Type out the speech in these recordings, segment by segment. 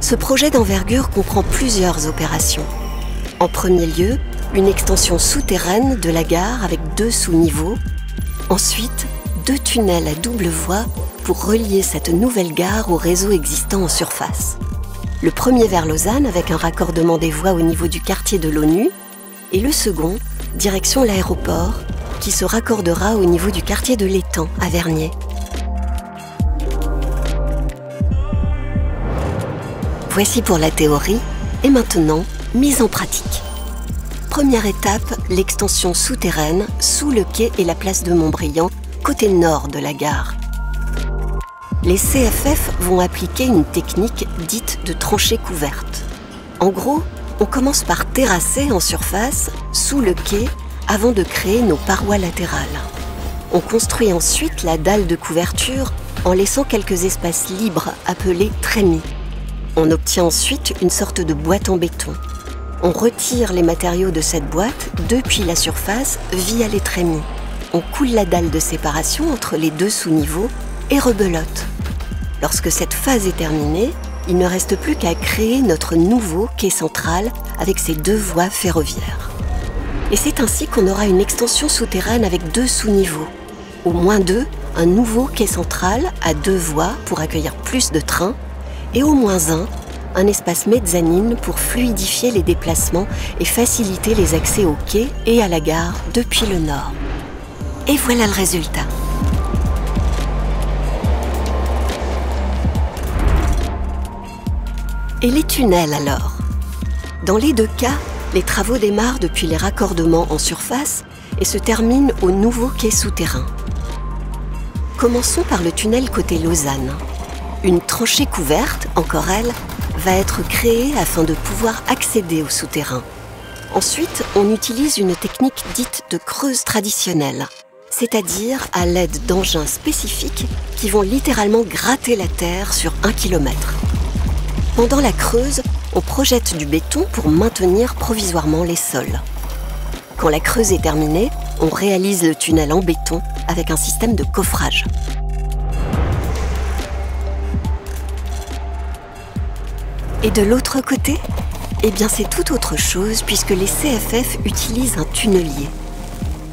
Ce projet d'envergure comprend plusieurs opérations. En premier lieu, une extension souterraine de la gare avec 2 sous-niveaux. Ensuite, 2 tunnels à double voie pour relier cette nouvelle gare au réseau existant en surface. Le premier vers Lausanne avec un raccordement des voies au niveau du quartier de l'ONU et le second, direction l'aéroport, qui se raccordera au niveau du quartier de l'Étang à Vernier. Voici pour la théorie et maintenant, mise en pratique. Première étape, l'extension souterraine sous le quai et la place de Montbriand, côté nord de la gare. Les CFF vont appliquer une technique dite de tranchée couverte. En gros, on commence par terrasser en surface, sous le quai, avant de créer nos parois latérales. On construit ensuite la dalle de couverture en laissant quelques espaces libres appelés trémies. On obtient ensuite une sorte de boîte en béton. On retire les matériaux de cette boîte depuis la surface via les trémies. On coule la dalle de séparation entre les 2 sous-niveaux et rebelote. Lorsque cette phase est terminée, il ne reste plus qu'à créer notre nouveau quai central avec ses 2 voies ferroviaires. Et c'est ainsi qu'on aura une extension souterraine avec 2 sous-niveaux. Au moins 2, un nouveau quai central à 2 voies pour accueillir plus de trains, et au moins un espace mezzanine pour fluidifier les déplacements et faciliter les accès au quai et à la gare depuis le nord. Et voilà le résultat. Et les tunnels alors? Dans les 2 cas, les travaux démarrent depuis les raccordements en surface et se terminent au nouveau quai souterrain. Commençons par le tunnel côté Lausanne. Une tranchée couverte, encore elle, va être créée afin de pouvoir accéder au souterrain. Ensuite, on utilise une technique dite de creuse traditionnelle, c'est-à-dire à l'aide d'engins spécifiques qui vont littéralement gratter la terre sur 1 kilomètre. Pendant la creuse, on projette du béton pour maintenir provisoirement les sols. Quand la creuse est terminée, on réalise le tunnel en béton avec un système de coffrage. Et de l'autre côté, eh bien c'est tout autre chose puisque les CFF utilisent un tunnelier.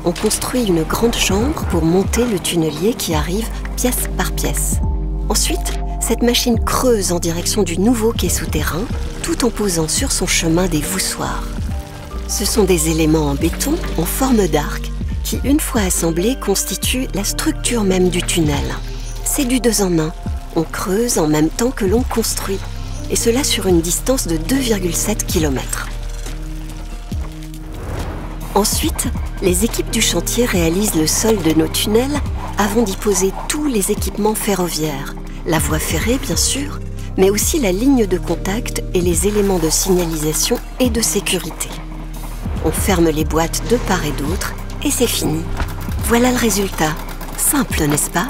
On construit une grande chambre pour monter le tunnelier qui arrive pièce par pièce. Ensuite, cette machine creuse en direction du nouveau quai souterrain, tout en posant sur son chemin des voussoirs. Ce sont des éléments en béton en forme d'arc qui, une fois assemblés, constituent la structure même du tunnel. C'est du 2 en 1. On creuse en même temps que l'on construit, et cela sur une distance de 2,7 km. Ensuite, les équipes du chantier réalisent le sol de nos tunnels avant d'y poser tous les équipements ferroviaires, la voie ferrée bien sûr, mais aussi la ligne de contact et les éléments de signalisation et de sécurité. On ferme les boîtes de part et d'autre et c'est fini. Voilà le résultat. Simple, n'est-ce pas ?